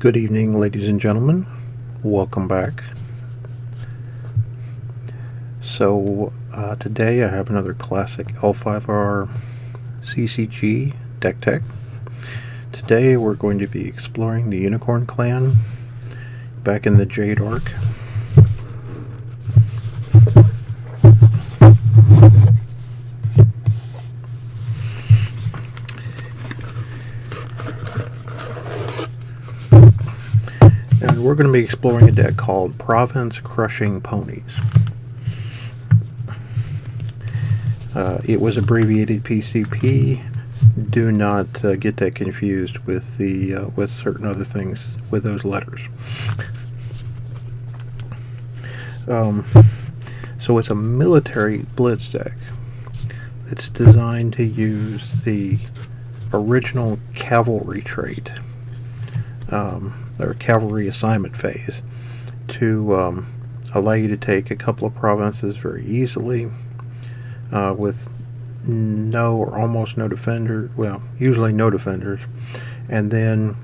Good evening, ladies and gentlemen. Welcome back. So, today I have another classic L5R CCG deck tech. Today we're going to be exploring the Unicorn Clan back in the Jade Arc. And we're going to be exploring a deck called Province Crushing Ponies. It was abbreviated PCP. Do not get that confused with the with certain other things with those letters. So it's a military blitz deck. It's designed to use the original cavalry trait, or cavalry assignment phase, to allow you to take a couple of provinces very easily with no or almost no defender, well, usually no defenders, and then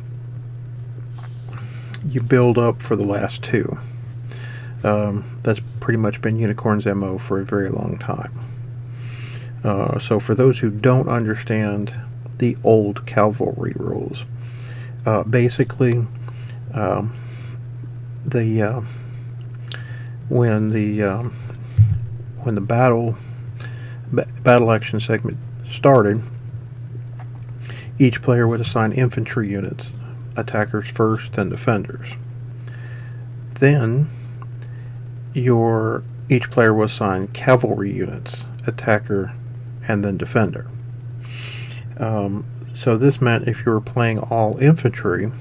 you build up for the last two. That's pretty much been Unicorn's MO for a very long time. So for those who don't understand the old cavalry rules, basically when the battle action segment started, each player would assign infantry units, attackers first, then defenders. Then each player was assigned cavalry units, attacker, and then defender. So this meant if you were playing all infantry,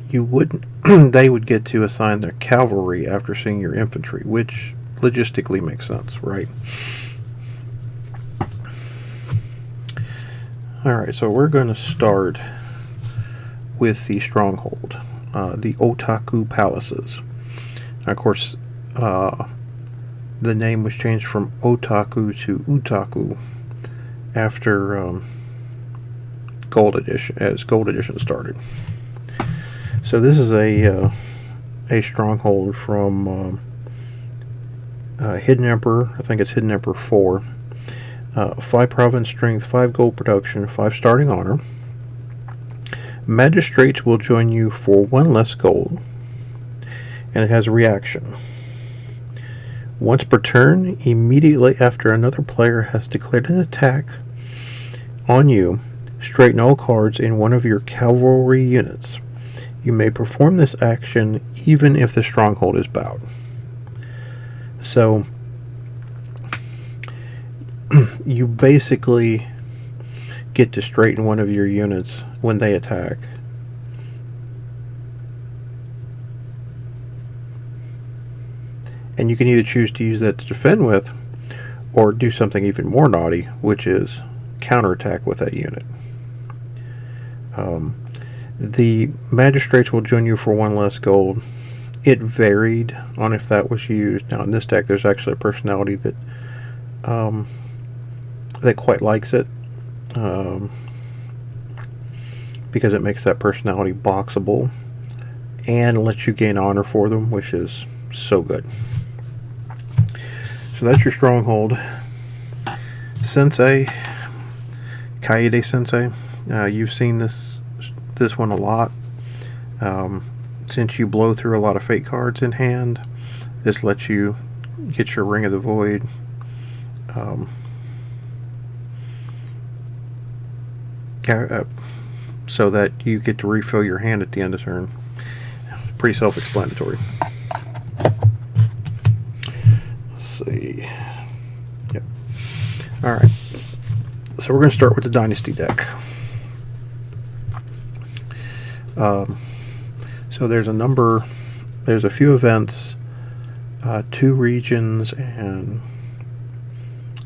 you wouldn't. They would get to assign their cavalry after seeing your infantry, which logistically makes sense, right? Alright, so we're going to start with the Stronghold, the Otaku Palaces. Now, of course, the name was changed from Otaku to Utaku after Gold Edition, as Gold Edition started. So this is a stronghold from Hidden Emperor. I think it's Hidden Emperor 4. 5 province strength, 5 gold production, 5 starting honor. Magistrates will join you for 1 less gold, and it has a reaction. Once per turn, immediately after another player has declared an attack on you, straighten all cards in one of your cavalry units. You may perform this action even if the stronghold is bowed. So you basically get to straighten one of your units when they attack. And you can either choose to use that to defend with, or do something even more naughty, which is counterattack with that unit. The magistrates will join you for 1 less gold. It varied on if that was used. Now in this deck, there's actually a personality that that quite likes it, because it makes that personality boxable and lets you gain honor for them, which is so good. So that's your Stronghold. Sensei, Kaede Sensei. You've seen this one a lot. Since you blow through a lot of fate cards in hand, this lets you get your Ring of the Void. So that you get to refill your hand at the end of turn. Pretty self-explanatory. Let's see. Yep. Alright. So we're going to start with the Dynasty Deck. So there's a few events, 2 regions, and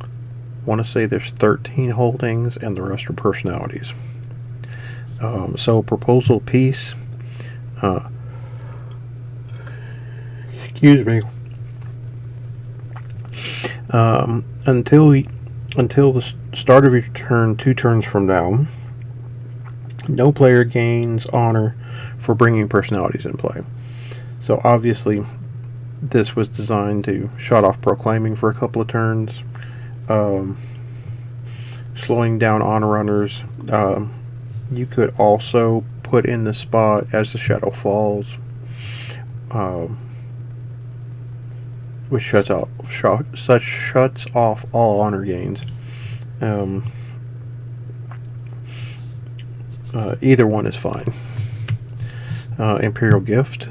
I want to say there's 13 holdings, and the rest are personalities. So Proposal Peace, excuse me, until the start of your turn, 2 turns from now, No player gains honor for bringing personalities in play. So obviously, this was designed to shut off proclaiming for a couple of turns, slowing down honor runners. You could also put in the spot as the shadow falls, which shuts off all honor gains. Either one is fine. Imperial Gift.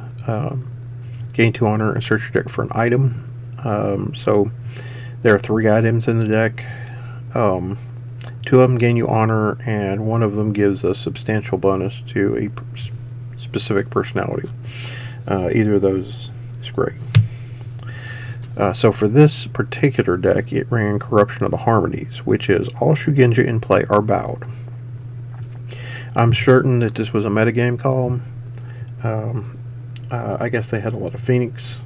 Gain 2 honor and search your deck for an item. So there are 3 items in the deck. 2 of them gain you honor, and 1 of them gives a substantial bonus to a specific personality. Either of those is great. So for this particular deck, it ran Corruption of the Harmonies, which is all Shugenja in play are bowed. I'm certain that this was a metagame call. I guess they had a lot of Phoenix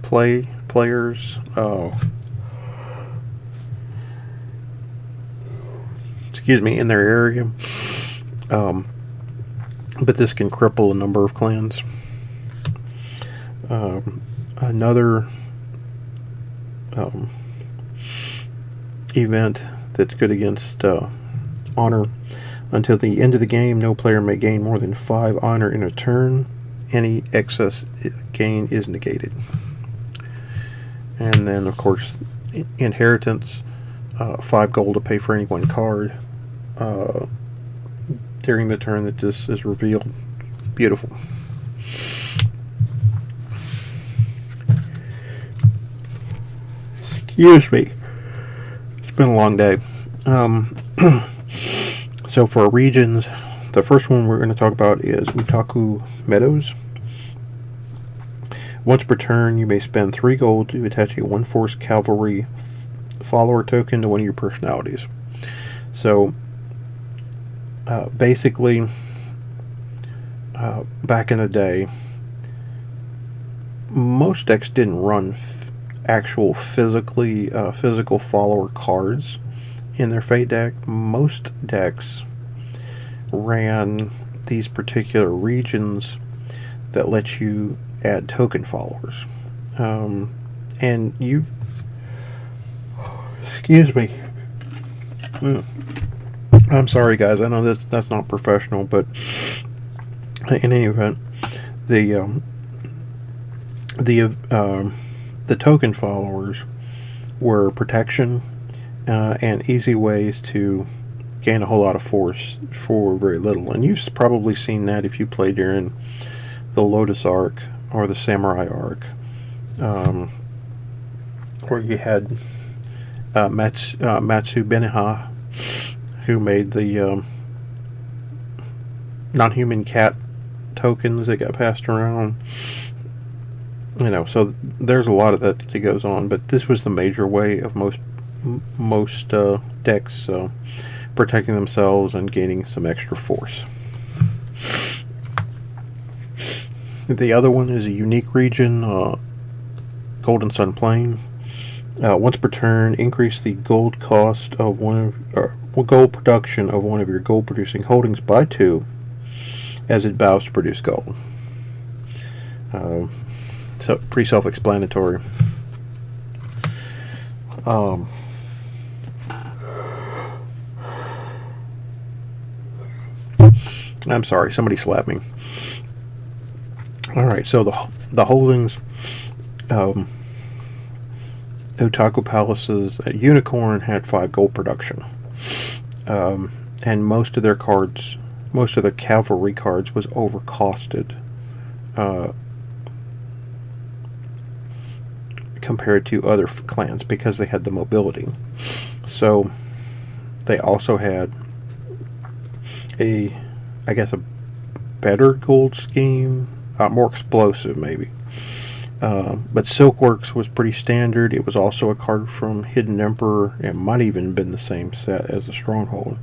players. Excuse me, in their area. But this can cripple a number of clans. Another event that's good against honor. Until the end of the game, no player may gain more than 5 honor in a turn. Any excess gain is negated. And then, of course, inheritance. 5 gold to pay for any 1 card during the turn that this is revealed. Beautiful. Excuse me. It's been a long day. So for regions, the first one we're going to talk about is Otaku Meadows. Once per turn, you may spend 3 gold to attach a 1-Force Cavalry follower token to one of your personalities. So basically, back in the day, most decks didn't run actual physical follower cards in their Fate deck. Most decks ran these particular regions that let you add token followers. And you... Excuse me. I'm sorry, guys. I know that's not professional, but in any event, the token followers were protection and easy ways to gain a whole lot of force for very little. And you've probably seen that if you play during the Lotus arc or the Samurai arc, where you had Matsu Beniha, who made the non-human cat tokens that got passed around. You know, so there's a lot of that goes on, but this was the major way of most decks protecting themselves and gaining some extra force. The other one is a unique region, Golden Sun Plain. Once per turn, increase the gold cost of gold production of one of your gold producing holdings by 2 as it vows to produce gold. So pretty self-explanatory. I'm sorry, somebody slapped me. Alright, so the holdings, Otaku Palaces, Unicorn had 5 gold production. And most of their cards, most of the cavalry cards was overcosted compared to other clans because they had the mobility. So they also had a better gold scheme, more explosive maybe. But Silkworks was pretty standard. It was also a card from Hidden Emperor. It might even have been the same set as the Stronghold.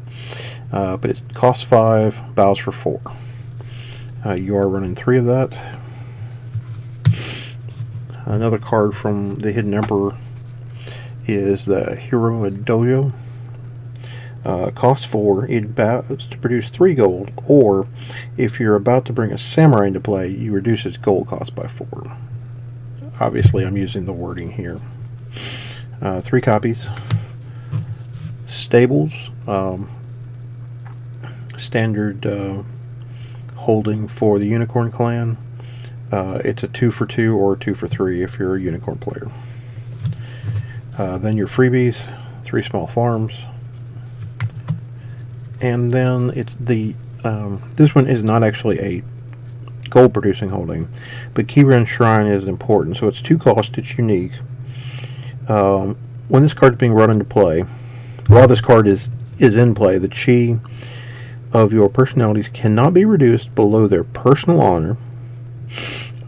But it costs 5, bows for 4. You are running 3 of that. Another card from the Hidden Emperor is the Hiruma Dojo. Costs 4. It bows to produce 3 gold, or if you're about to bring a samurai into play, you reduce its gold cost by 4. Obviously, I'm using the wording here. 3 copies. Stables. Standard holding for the Unicorn Clan. It's a 2 for 2 or 2 for 3 if you're a Unicorn player. Then your freebies, 3 small farms. And then it's the this one is not actually a gold producing holding, but Kirin Shrine is important. So it's 2 cost, it's unique. When this card is being run into play, while this card is in play, the chi of your personalities cannot be reduced below their personal honor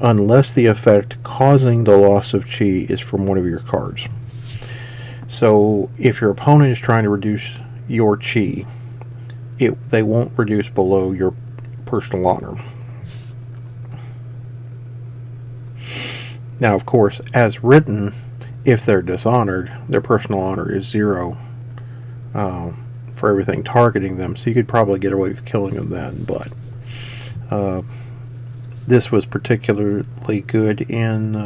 unless the effect causing the loss of chi is from one of your cards. So if your opponent is trying to reduce your chi, they won't reduce below your personal honor. Now, of course, as written, if they're dishonored, their personal honor is 0 for everything targeting them, so you could probably get away with killing them then, but this was particularly good in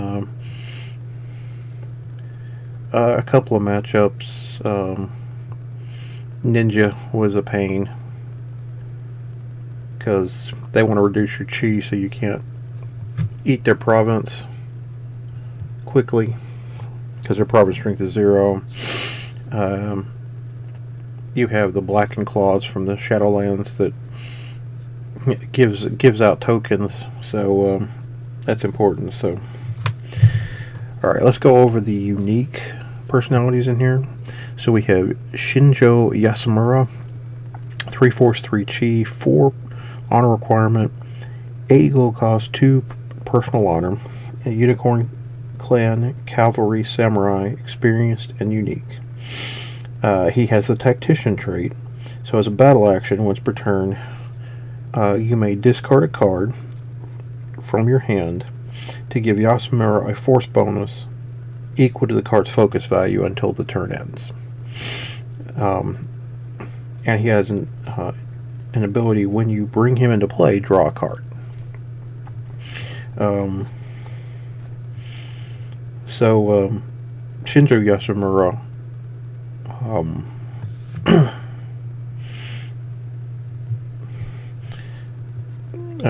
a couple of matchups. Ninja was a pain because they want to reduce your chi so you can't eat their province quickly because their province strength is 0. You have the Blackened Claws from the Shadowlands that gives out tokens, so that's important. So, all right, let's go over the unique personalities in here. So we have Shinjo Yasumura, 3 force, 3 chi, 4 honor requirement, 8 gold cost, 2 personal honor, a Unicorn Clan Cavalry Samurai, experienced and unique. He has the Tactician trait, so as a battle action, once per turn, you may discard a card from your hand to give Yasumura a force bonus equal to the card's focus value until the turn ends. And he has an ability, when you bring him into play, draw a card. Shinjo Yasumura,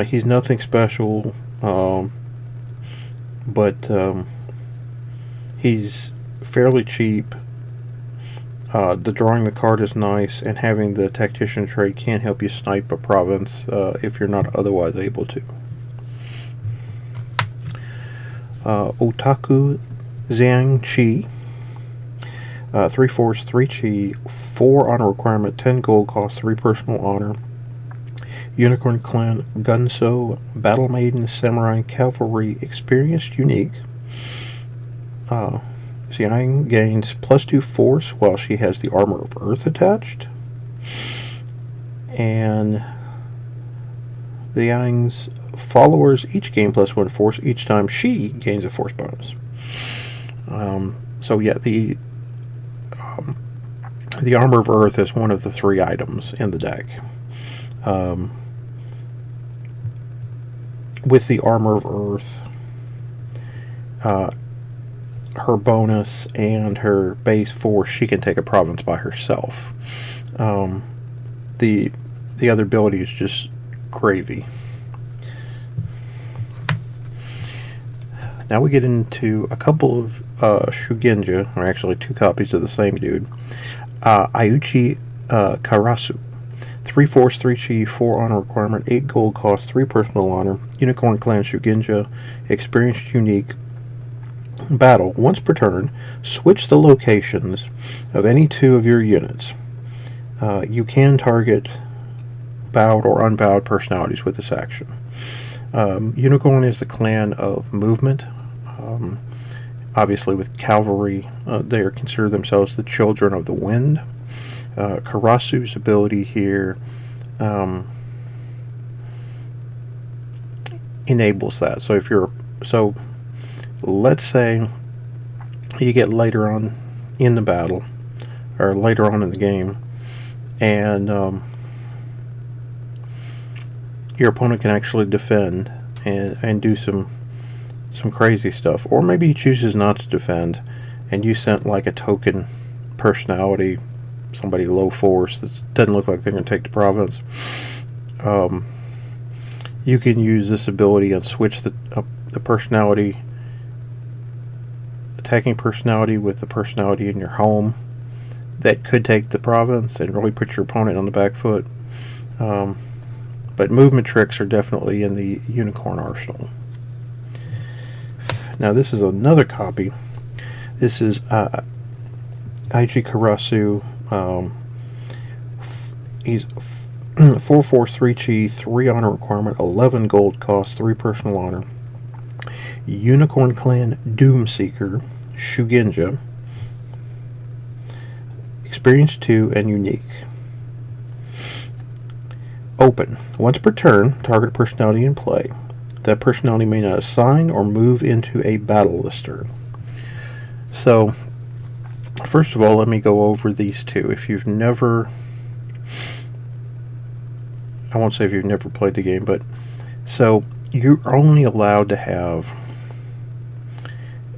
he's nothing special, but he's fairly cheap. The drawing the card is nice, and having the Tactician trait can help you snipe a province if you're not otherwise able to. Otaku Zhang Chi, 3 force, 3 chi, 4 honor requirement, 10 gold cost, 3 personal honor. Unicorn Clan Gunso, Battle Maiden, Samurai, Cavalry, experienced, unique. Xiang gains +2 force while she has the Armor of Earth attached. And the Yang's followers each gain +1 force each time she gains a force bonus. So yeah, the Armor of Earth is one of the 3 items in the deck. With the Armor of Earth, her bonus and her base force, she can take a province by herself. The other ability is just gravy. Now we get into a couple of Shugenja, or actually 2 copies of the same dude. Ayuchi Karasu, 3 force, 3 chi, 4 honor requirement, 8 gold cost, 3 personal honor. Unicorn Clan Shugenja, experienced, unique. Battle. Once per turn, switch the locations of any 2 of your units. You can target bowed or unbowed personalities with this action. Unicorn is the clan of movement. Obviously, with cavalry, they consider themselves the children of the wind. Karasu's ability here enables that. So let's say you get later on in the battle, or later on in the game, and your opponent can actually defend and do some crazy stuff. Or maybe he chooses not to defend, and you sent like a token personality, somebody low force that doesn't look like they're going to take the province. You can use this ability and switch the personality, attacking personality, with the personality in your home that could take the province and really put your opponent on the back foot. But movement tricks are definitely in the Unicorn arsenal. Now this is another copy. This is IG Karasu. He's 4/4 3 chi, 3 honor requirement, 11 gold cost, 3 personal honor. Unicorn Clan Doomseeker, Shugenja. Experience 2 and unique. Open. Once per turn, target personality in play. That personality may not assign or move into a battle this turn. So, first of all, let me go over these two. If you've never... I won't say if you've never played the game, but... So, you're only allowed to have...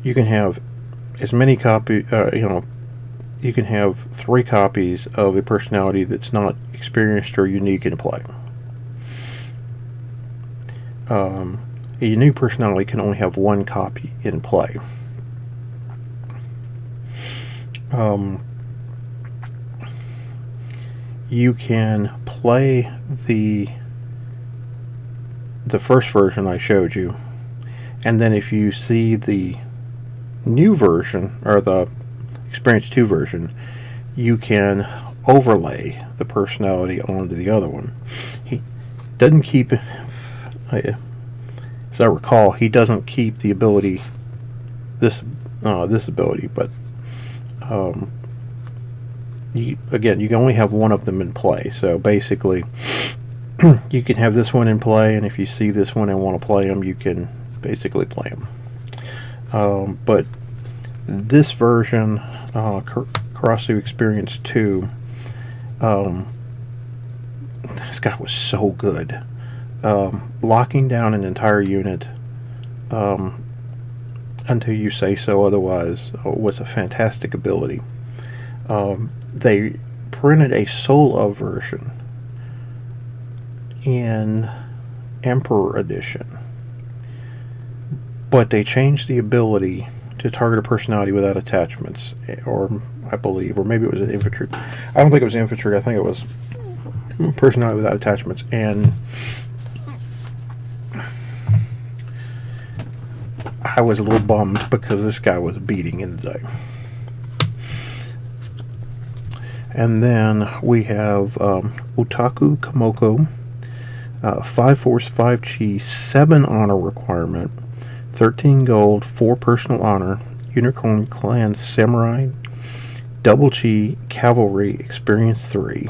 You can have as many copies... you can have 3 copies of a personality that's not experienced or unique in play. A unique personality can only have 1 copy in play. You can play the first version I showed you, and then if you see the new version, or the Experience 2 version, you can overlay the personality onto the other one. He doesn't keep, as I recall, he doesn't keep the ability, this ability, but again, you can only have one of them in play. So basically, you can have this one in play, and if you see this one and want to play them, you can basically play them. But this version, Karasu Experience 2, this guy was so good. Locking down an entire unit until you say so otherwise was a fantastic ability. They printed a solo version in Emperor Edition, but they changed the ability to target a personality without attachments, or I believe, or maybe it was an infantry. I don't think it was infantry. I think it was personality without attachments, and I was a little bummed because this guy was beating in the day. And then we have Otaku Kamoko, 5 force, 5 chi, 7 honor requirement, 13 gold, 4 personal honor, Unicorn Clan Samurai, double chi, cavalry, experience 3.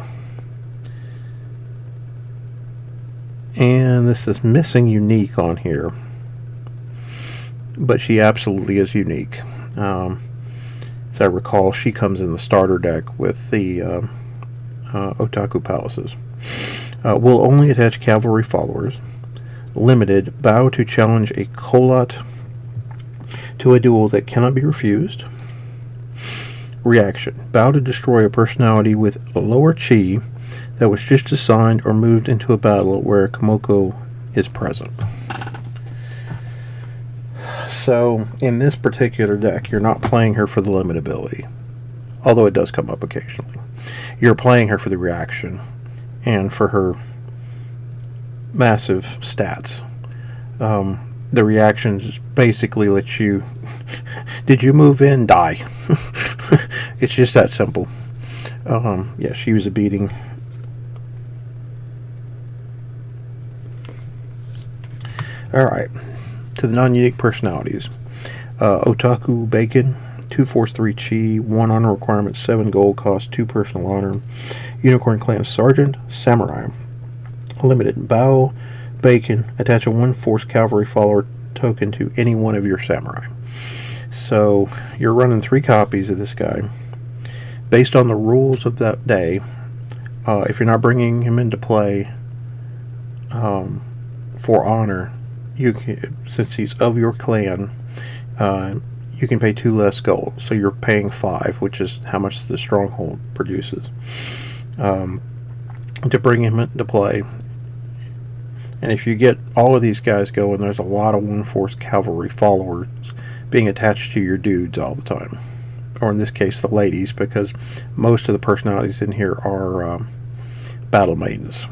And this is missing unique on here, but she absolutely is unique. As I recall, she comes in the starter deck with the Otaku Palaces. Will only attach cavalry followers. Limited. Bow to challenge a Kolat to a duel that cannot be refused. Reaction. Bow to destroy a personality with a lower chi that was just assigned or moved into a battle where Kamoko is present. So, in this particular deck, you're not playing her for the limit ability, although it does come up occasionally. You're playing her for the reaction and for her massive stats. The reactions basically let you... Did you move in? Die. It's just that simple. Yeah, she was a beating. Alright. To the non-unique personalities. Otaku Bacon, 2 force, 3 chi, 1 honor requirement, 7 gold cost, 2 personal honor. Unicorn Clan Sergeant, Samurai. Limited. Bow Bacon, attach a 1 force cavalry follower token to any one of your samurai. So you're running 3 copies of this guy. Based on the rules of that day, if you're not bringing him into play for honor, you can, since he's of your clan, you can pay 2 less gold. So you're paying 5, which is how much the Stronghold produces, to bring him into play. And if you get all of these guys going, there's a lot of One-Force cavalry followers being attached to your dudes all the time. Or in this case, the ladies, because most of the personalities in here are battle maidens.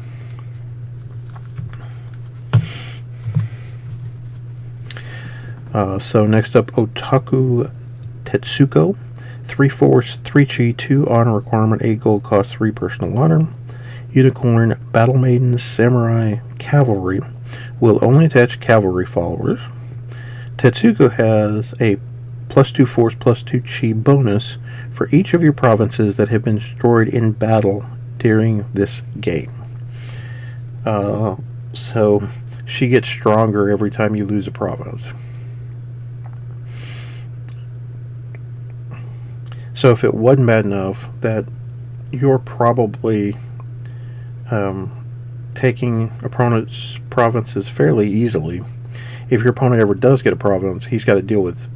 So next up, Otaku Tetsuko. 3 force, 3 chi, 2 honor requirement, 8 gold cost, 3 personal honor. Unicorn, Battle Maiden, Samurai, Cavalry will only attach cavalry followers. Tetsuko has a +2 force, +2 chi bonus for each of your provinces that have been destroyed in battle during this game. So she gets stronger every time you lose a province. So if it wasn't bad enough that you're probably taking opponent's provinces fairly easily, if your opponent ever does get a province, he's got to deal with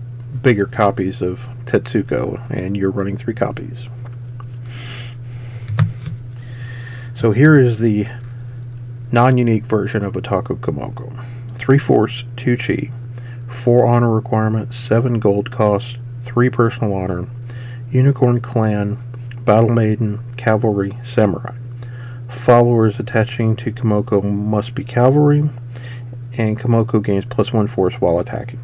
bigger copies of Tetsuko, and you're running 3 copies. So here is the non-unique version of Otaku Kamoko. 3 force, 2 chi, 4 honor requirement, 7 gold cost, 3 personal honor, Unicorn Clan, Battle Maiden, Cavalry, Samurai. Followers attaching to Kamoko must be cavalry, and Kamoko gains +1 force while attacking.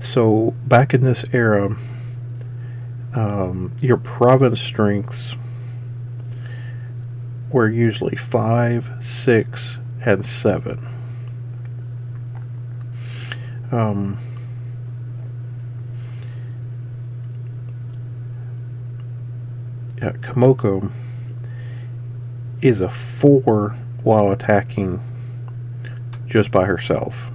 So back in this era, your province strengths were usually 5, 6, and 7. Kamoko is a 4 while attacking just by herself.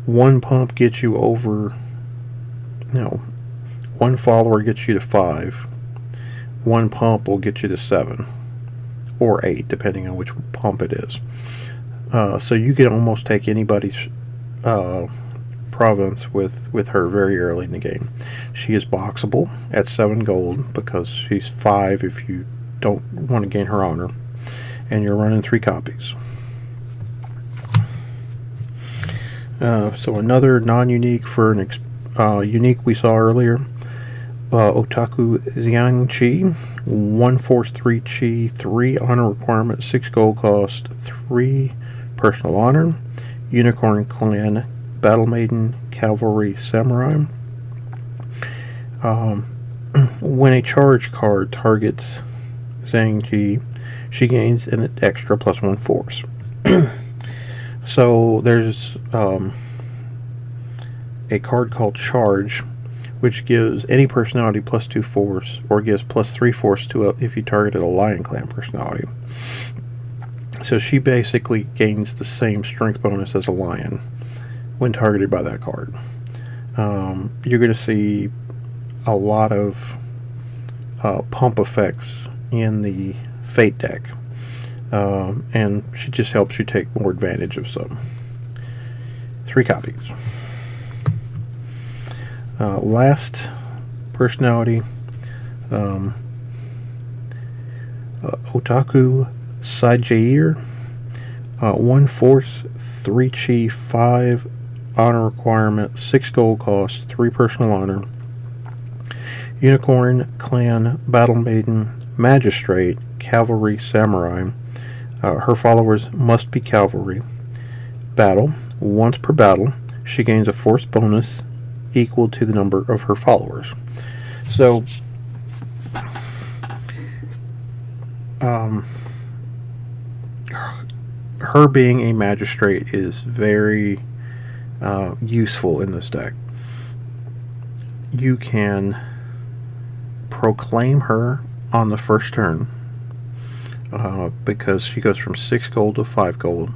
One pump gets you over, one follower gets you to 5. One pump will get you to 7 or 8, depending on which pump it is. So you can almost take anybody's province with her very early in the game. She is boxable at 7 gold because she's 5 if you don't want to gain her honor, and you're running 3 copies. So another non-unique for an unique we saw earlier, Otaku Xiangqi, 1 force, 3 chi, 3 honor requirement, 6 gold cost, 3 personal honor, Unicorn Clan, Battle Maiden, Cavalry, Samurai. When a charge card targets Xiangqi, she gains an extra +1 force. So there's a card called Charge, which gives any personality +2 force, or gives +3 force to if you targeted a Lion Clan personality. So she basically gains the same strength bonus as a lion when targeted by that card. You're going to see a lot of pump effects in the Fate deck, and she just helps you take more advantage of some. 3 copies. Last personality, Otaku Sajair, 1 force, 3 chi, 5 honor requirement, 6 gold cost, 3 personal honor, Unicorn Clan, Battle Maiden, Magistrate, Cavalry, Samurai. Her followers must be cavalry. Battle. Once per battle, she gains a force bonus equal to the number of her followers. So, her being a magistrate is very useful in this deck. You can proclaim her on the first turn because she goes from 6 gold to 5 gold,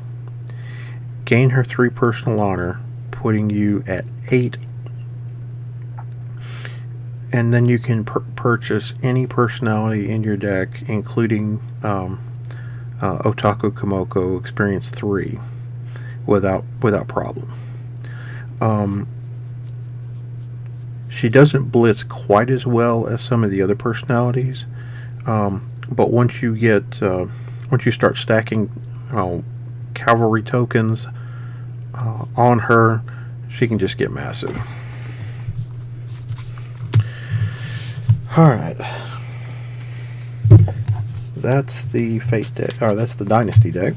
gain her 3 personal honor, putting you at 8. And then you can purchase any personality in your deck, including Otaku Kamoko Experience 3, without problem. She doesn't blitz quite as well as some of the other personalities, but once you start stacking cavalry tokens on her, she can just get massive. Alright. That's the Fate deck. Or that's the Dynasty deck.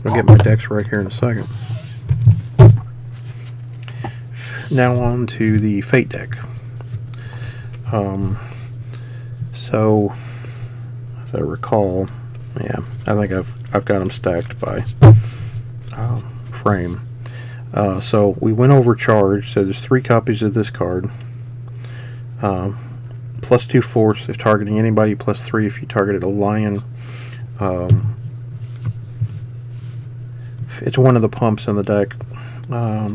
I'll get my decks right here in a second. Now on to the Fate deck. So as I recall, yeah, I think I've got them stacked by frame. So we went over charge. So there's 3 copies of this card. Plus 2 force if targeting anybody, plus 3 if you targeted a lion. It's one of the pumps in the deck.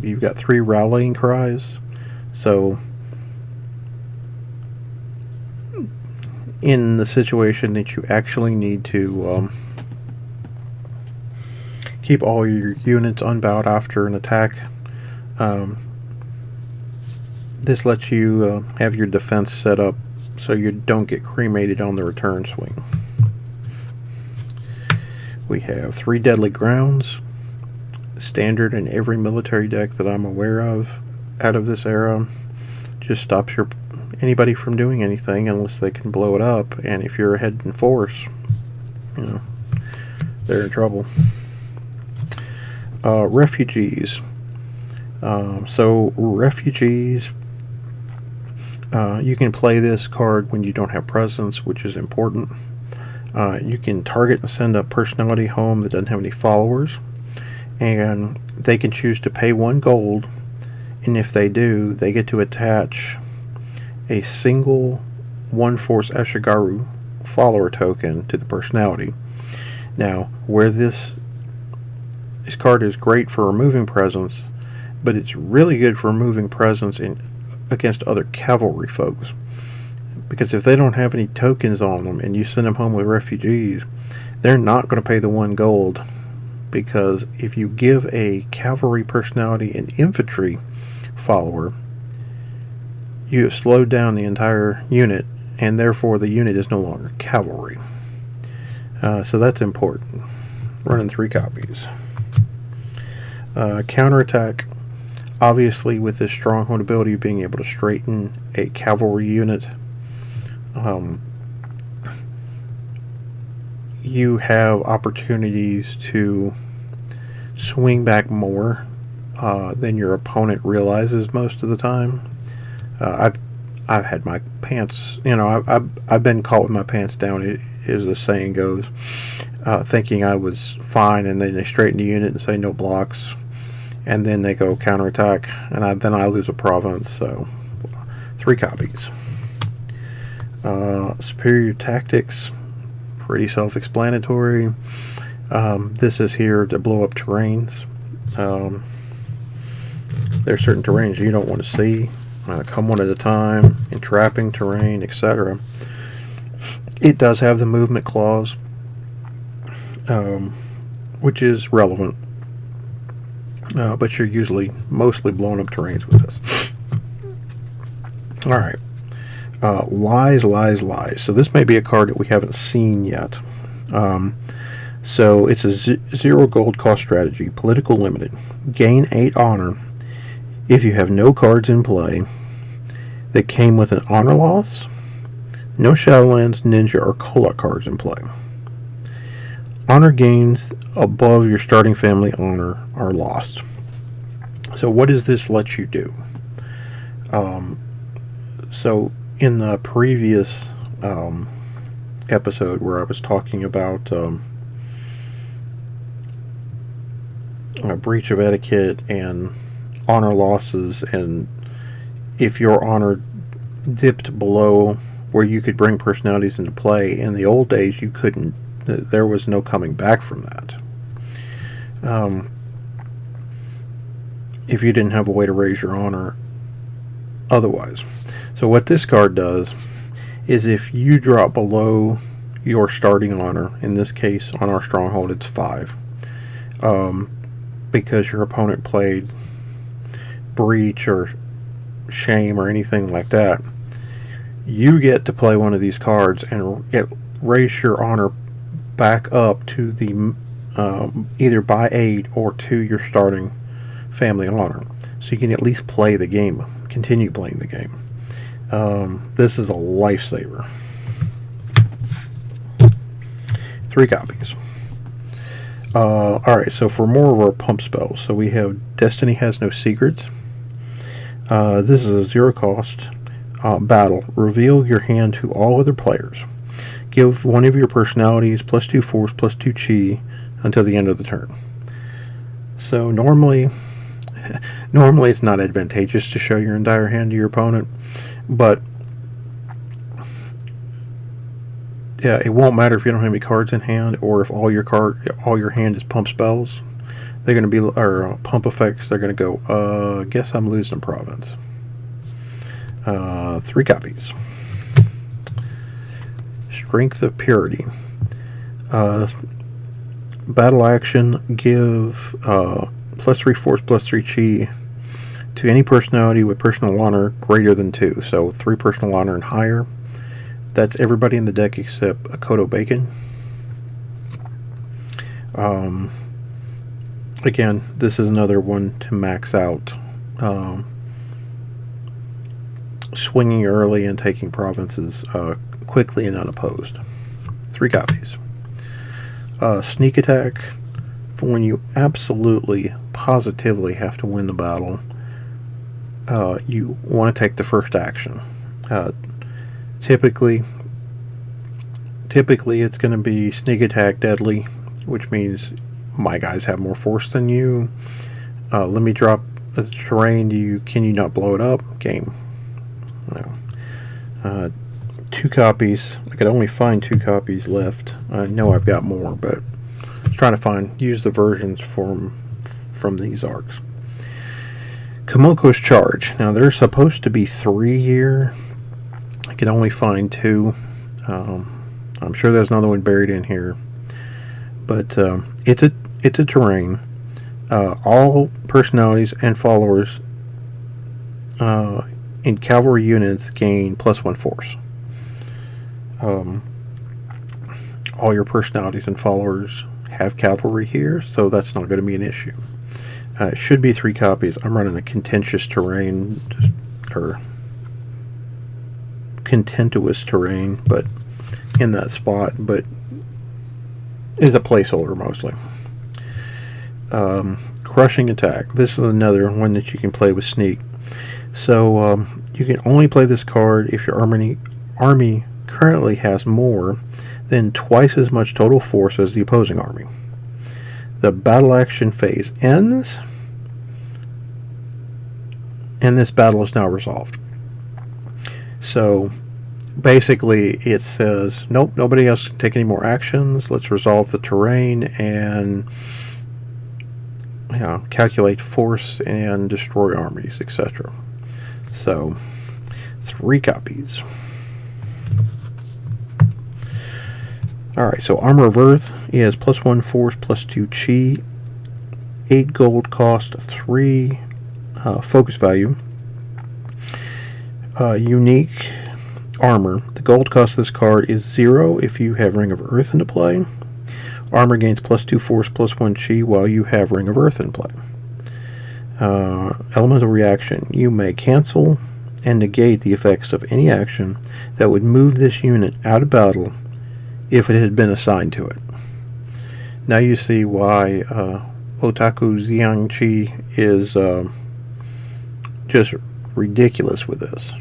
You've got 3 rallying cries. So in the situation that you actually need to keep all your units unbowed after an attack, this lets you have your defense set up so you don't get cremated on the return swing. We have 3 deadly grounds, standard in every military deck that I'm aware of out of this era. Just stops anybody from doing anything unless they can blow it up, and if you're ahead in force, they're in trouble. Refugees. So refugees, you can play this card when you don't have presence, which is important. You can target and send a personality home that doesn't have any followers, and they can choose to pay 1 gold, and if they do, they get to attach a single 1 Force Ashigaru follower token to the personality. Now, where this card is great for removing presence, but it's really good for removing presence against other cavalry folks, because if they don't have any tokens on them and you send them home with refugees, they're not going to pay the 1 gold, because if you give a cavalry personality an infantry follower, you have slowed down the entire unit, and therefore the unit is no longer cavalry. So that's important. Running 3 copies. Counterattack. Obviously, with this Stronghold ability, being able to straighten a cavalry unit, you have opportunities to swing back more than your opponent realizes most of the time. I've had my pants, I've been caught with my pants down, as the saying goes, thinking I was fine, and then they straighten the unit and say no blocks, and then they go counterattack, and then I lose a province. So 3 copies. Superior tactics, pretty self-explanatory. This is here to blow up terrains. There are certain terrains you don't want to see. Come one at a time, entrapping terrain, etc. It does have the movement clause, which is relevant, but you're usually mostly blowing up terrains with this. Alright. Lies. So this may be a card that we haven't seen yet. So it's a 0 gold cost strategy, political limited. Gain 8 honor if you have no cards in play that came with an honor loss, no Shadowlands, Ninja, or Kolat cards in play. Honor gains above your starting family honor are lost. So what does this let you do? So in the previous episode where I was talking about a breach of etiquette and honor losses, and if your honor dipped below where you could bring personalities into play, in the old days you couldn't, there was no coming back from that. if you didn't have a way to raise your honor otherwise. So what this card does is if you drop below your starting honor, in this case on our Stronghold it's 5, because your opponent played Breach or Shame or anything like that, you get to play one of these cards and raise your honor back up to the either by 8 or to your starting family honor, so you can at least play the game, continue playing the game. This is a lifesaver. 3 copies. Alright, so for more of our pump spells, so we have Destiny Has No Secrets. This is a 0 cost battle. Reveal your hand to all other players. Give one of your personalities +2 force, +2 chi until the end of the turn. So normally it's not advantageous to show your entire hand to your opponent, but yeah, it won't matter if you don't have any cards in hand, or if all your hand is pump spells. They're going to be, or pump effects. They're going to go, guess I'm losing province. 3 copies. Strength of Purity. Battle action, give +3 force, +3 chi to any personality with personal honor greater than 2. So 3 personal honor and higher. That's everybody in the deck except Akoto Bacon. Again, this is another one to max out. Swinging early and taking provinces quickly and unopposed. 3 copies. Sneak attack, for when you absolutely, positively have to win the battle. You want to take the first action. Typically it's going to be sneak attack deadly, which means my guys have more force than you. Let me drop the terrain. Can you not blow it up? Game. No. 2 copies. I could only find 2 copies left. I know I've got more, but I was trying to use the versions from these arcs. Kamoko's Charge. Now there's supposed to be 3 here. I could only find 2. I'm sure there's another one buried in here, but it's a terrain. All personalities and followers in cavalry units gain +1 force. All your personalities and followers have cavalry here, so that's not going to be an issue. It should be 3 copies. I'm running a contentious terrain, or contentious terrain, but in that spot, but is a placeholder mostly. Crushing Attack. This is another one that you can play with Sneak. So you can only play this card if your army currently has more than twice as much total force as the opposing army. The battle action phase ends, and this battle is now resolved. So basically it says, nope, nobody else can take any more actions. Let's resolve the terrain and calculate force and destroy armies, etc. So 3 copies. Alright, so Armor of Earth is +1 force, +2 chi, 8 gold cost, 3 focus value. Unique armor. The gold cost of this card is 0 if you have Ring of Earth into play. Armor gains +2 force, +1 chi while you have Ring of Earth in play. Elemental reaction. You may cancel and negate the effects of any action that would move this unit out of battle if it had been assigned to it. Now you see why Otaku Xiangqi is just ridiculous with this.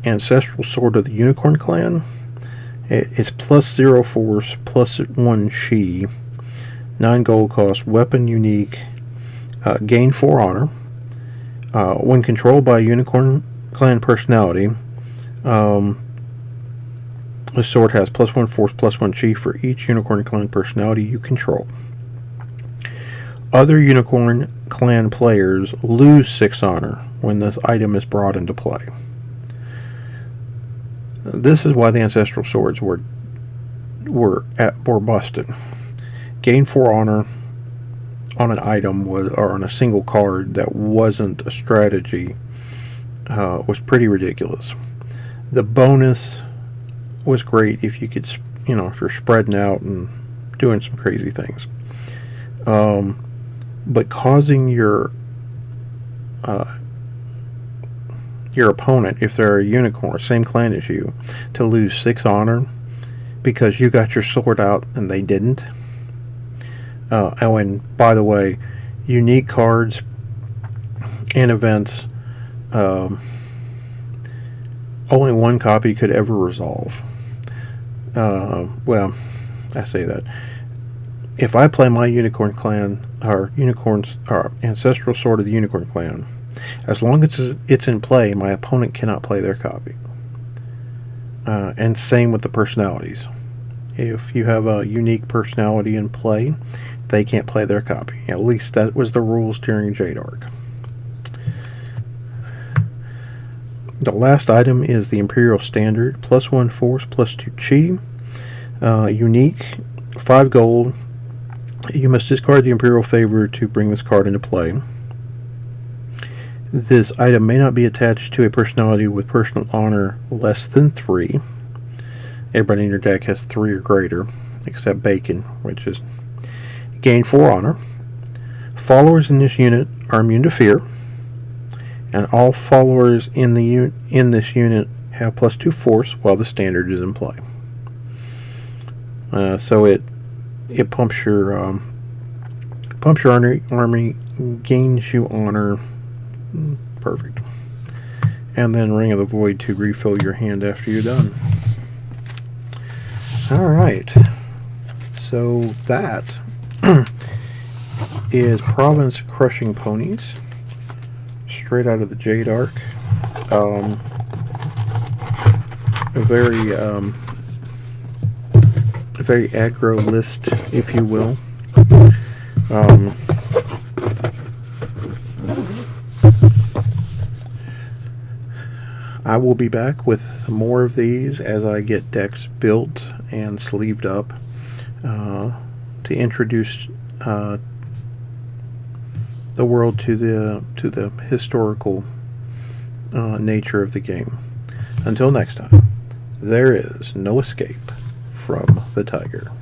Ancestral Sword of the Unicorn Clan. It's +0 force, +1 chi, 9 gold cost, weapon unique, gain 4 honor. When controlled by a Unicorn Clan personality, This sword has +1 force, +1 chi for each Unicorn Clan personality you control. Other Unicorn Clan players lose 6 honor when this item is brought into play. This is why the Ancestral Swords were busted. Gain 4 honor on an item or on a single card that wasn't a strategy was pretty ridiculous. The bonus was great if you could, if you're spreading out and doing some crazy things. But causing your opponent, if they're a unicorn, same clan as you, to lose 6 honor because you got your sword out and they didn't. And by the way, unique cards and events, only one copy could ever resolve. Well, I say that. If I play my Unicorn Clan, or Ancestral Sword of the Unicorn Clan, as long as it's in play, my opponent cannot play their copy. And same with the personalities. If you have a unique personality in play, they can't play their copy. At least that was the rules during J-Dark. The last item is the Imperial Standard. +1 force, +2 chi. Unique, 5 gold. You must discard the Imperial Favor to bring this card into play. This item may not be attached to a personality with personal honor less than 3. Everybody in your deck has 3 or greater, except Bacon, which is gain 4 honor. Followers in this unit are immune to fear, and all followers in this unit have +2 force while the standard is in play. So it pumps your army, gains you honor. Perfect. And then Ring of the Void to refill your hand after you're done. Alright. So that is Province Crushing Ponies. Straight out of the J-Dark. A very aggro list, if you will. I will be back with more of these as I get decks built and sleeved up to introduce the world to the historical nature of the game. Until next time, there is no escape from the tiger.